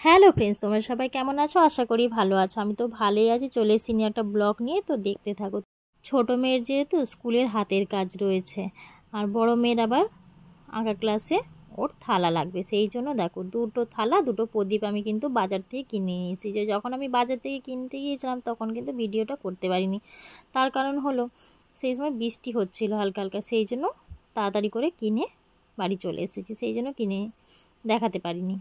Hello friends, তোমরা সবাই কেমন আছো? আশা করি ভালো আছো। আমি তো ভালোই আছি। চলে এসেছি নিয়ে একটা ব্লগ নিয়ে, তো দেখতে থাকো। ছোট মেয়ের যেহেতু স্কুলের হাতের কাজ রয়েছে, আর বড় মেয়ের আবার আঁকা ক্লাসে ওর থালা লাগবে, সেই জন্য দেখো দুটো থালা দুটো প্রদীপ আমি কিন্তু বাজার থেকে কিনে নিয়েছি। যে যখন আমি বাজার থেকে কিনতে গিয়েছিলাম তখন কিন্তু ভিডিওটা করতে পারিনি। তার কারণ হলো সেই সময় বৃষ্টি হচ্ছিল হালকা হালকা, সেই জন্য তাড়াতাড়ি করে কিনে বাড়ি চলে এসেছি, সেই জন্য কিনে দেখাতে পারিনি।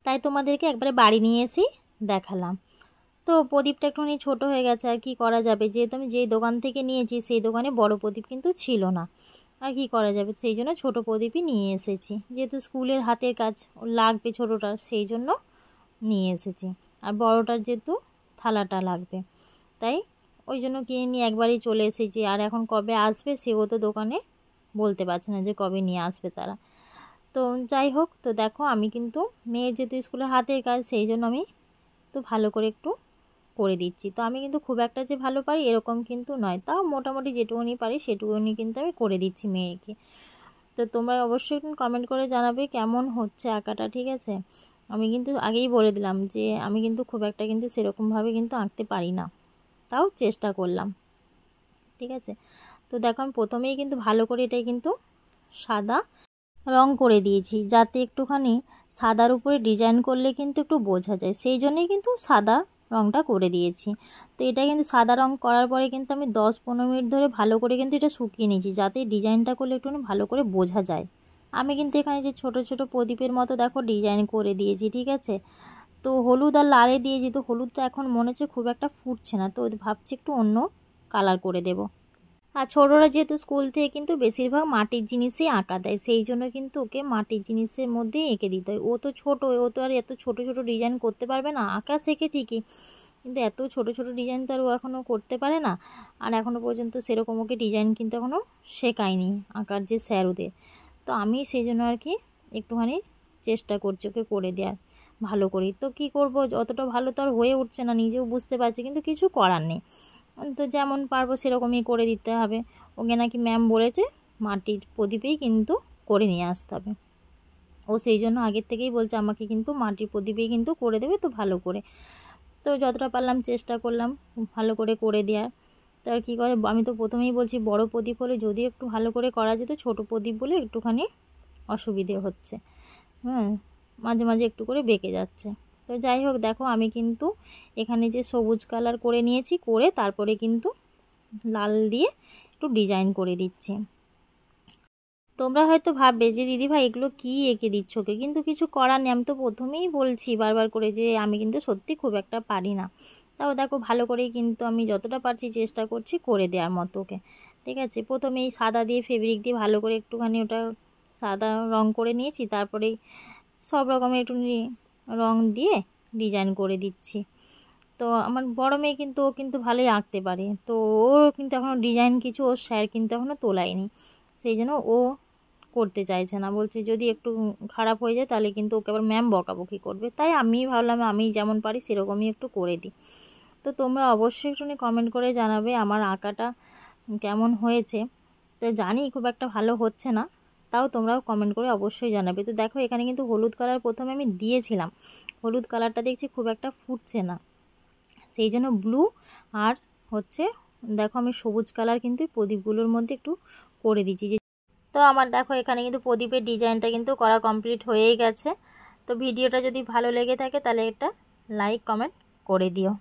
তাই তোমাদেরকে একবারে বাড়ি নিয়ে এসেই দেখালাম। তো প্রদীপটা একটুখানি ছোটো হয়ে গেছে, আর কি করা যাবে, যেহেতু আমি যেই দোকান থেকে নিয়েছি সেই দোকানে বড় প্রদীপ কিন্তু ছিল না। আর কি করা যাবে, সেই জন্য ছোটো প্রদীপই নিয়ে এসেছি। যেহেতু স্কুলের হাতের কাজ লাগবে ছোটোটা, সেই জন্য নিয়ে এসেছি। আর বড়টার যেহেতু থালাটা লাগবে, তাই ওই জন্য কিনে নিয়ে একবারই চলে এসেছি। আর এখন কবে আসবে সেও তো দোকানে বলতে পারছে না যে কবে নিয়ে আসবে তারা। তো যাই হোক, তো দেখো আমি কিন্তু মেয়ের যেহেতু স্কুলে হাতের কাজ, সেই জন্য আমি তো ভালো করে একটু করে দিচ্ছি। তো আমি কিন্তু খুব একটা যে ভালো পারি এরকম কিন্তু নয়, তাও মোটামুটি যেটুকুনি পারি সেটুকুনি কিন্তু আমি করে দিচ্ছি মেয়েকে। তো তোমরা অবশ্যই একটু কমেন্ট করে জানাবে কেমন হচ্ছে আঁকাটা, ঠিক আছে? আমি কিন্তু আগেই বলে দিলাম যে আমি কিন্তু খুব একটা কিন্তু সেরকমভাবে কিন্তু আঁকতে পারি না, তাও চেষ্টা করলাম, ঠিক আছে? তো দেখো আমি প্রথমেই কিন্তু ভালো করে এটাই কিন্তু সাদা রং করে দিয়েছি, যাতে একটুখানি সাদার উপরে ডিজাইন করলে কিন্তু একটু বোঝা যায়, সেই জন্যই কিন্তু সাদা রংটা করে দিয়েছি। তো এটা কিন্তু সাদা রং করার পরে কিন্তু আমি 10-15 মিনিট ধরে ভালো করে কিন্তু এটা শুকিয়ে নিয়েছি, যাতে ডিজাইনটা করলে একটুখানি ভালো করে বোঝা যায়। আমি কিন্তু এখানে যে ছোট ছোট প্রদীপের মতো দেখো ডিজাইন করে দিয়েছি, ঠিক আছে? তো হলুদ আর লালে দিয়েছি, তো হলুদটা এখন মনে হচ্ছে খুব একটা ফুটছে না, তো ভাবছি একটু অন্য কালার করে দেবো। আর ছোটরা যেহেতু স্কুল থেকে কিন্তু বেশিরভাগ মাটির জিনিসই আঁকা দেয়, সেই জন্য কিন্তু ওকে মাটির জিনিসের মধ্যেই এঁকে দিতে হয়। ও তো ছোটো, ও তো আর এত ছোট ছোট ডিজাইন করতে পারবে না। আঁকা শেখে ঠিকই, কিন্তু এত ছোট ছোট ডিজাইন তো আর ও এখনও করতে পারে না। আর এখনও পর্যন্ত সেরকম ওকে ডিজাইন কিন্তু এখনও শেখায়নি আঁকার যে স্যার ওদের। তো আমি সেই জন্য আর কি একটুখানি চেষ্টা করছি ওকে করে দেওয়ার ভালো করি। তো কি করব, অতটা ভালো তো আর হয়ে উঠছে না, নিজেও বুঝতে পারছি, কিন্তু কিছু করার নেই। তো যেমন পারবো সেরকমই করে দিতে হবে। ওকে নাকি ম্যাম বলেছে মাটির প্রদীপেই কিন্তু করে নিয়ে আসতে হবে। ও সেই জন্য আগের থেকেই বলছে আমাকে কিন্তু মাটির প্রদীপেই কিন্তু করে দেবে, তো ভালো করে। তো যতটা পারলাম চেষ্টা করলাম ভালো করে করে দেওয়ার। তো আর কী করে, আমি তো প্রথমেই বলছি বড় প্রদীপ হলে যদি একটু ভালো করে করা যেত, ছোট প্রদীপ বলে একটুখানি অসুবিধে হচ্ছে। হ্যাঁ, মাঝে মাঝে একটু করে বেঁকে যাচ্ছে। তো যাই হোক, দেখো আমি কিন্তু এখানে যে সবুজ কালার করে নিয়েছি, করে তারপরে কিন্তু লাল দিয়ে একটু ডিজাইন করে দিচ্ছি। তোমরা হয়তো ভাববে যে দিদিভাই এগুলো কী এঁকে দিচ্ছ ওকে, কিন্তু কিছু করার নেই। আমি তো প্রথমেই বলছি বারবার করে যে আমি কিন্তু সত্যি খুব একটা পারি না। তাও দেখো ভালো করেই কিন্তু আমি যতটা পারছি চেষ্টা করছি করে দেওয়ার মতো ওকে, ঠিক আছে? প্রথমেই সাদা দিয়ে ফেব্রিক দিয়ে ভালো করে একটুখানি ওটা সাদা রং করে নিয়েছি, তারপরেই সব রকমের একটু রং দিয়ে ডিজাইন করে দিচ্ছি। তো আমার বড় মেয়ে কিন্তু ও কিন্তু ভালোই আঁকতে পারে, তো ওর কিন্তু এখনও ডিজাইন কিছু ওর স্যার কিন্তু এখনও তোলায়নি, সেই জন্য ও করতে চাইছে না। বলছে যদি একটু খারাপ হয়ে যায় তাহলে কিন্তু ওকে আবার ম্যাম বকাবকি করবে। তাই আমি ভাবলাম আমি যেমন পারি সেরকমই একটু করে দিই। তো তোমরা অবশ্যই একটুখানি কমেন্ট করে জানাবে আমার আঁকাটা কেমন হয়েছে। তো জানি খুব একটা ভালো হচ্ছে না, তাও তোমরাও কমেন্ট করে অবশ্যই জানাবে। তো দেখো এখানে কিন্তু হলুদ কালার প্রথমে আমি দিয়েছিলাম, হলুদ কালারটা দেখছি খুব একটা ফুটছে না, সেই জন্য ব্লু আর হচ্ছে দেখো আমি সবুজ কালার কিন্তু প্রদীপগুলোর মধ্যে একটু করে দিচ্ছি। যে তো আমার দেখো এখানে কিন্তু প্রদীপের ডিজাইনটা কিন্তু করা কমপ্লিট হয়েই গেছে। তো ভিডিওটা যদি ভালো লেগে থাকে তাহলে একটা লাইক কমেন্ট করে দিও।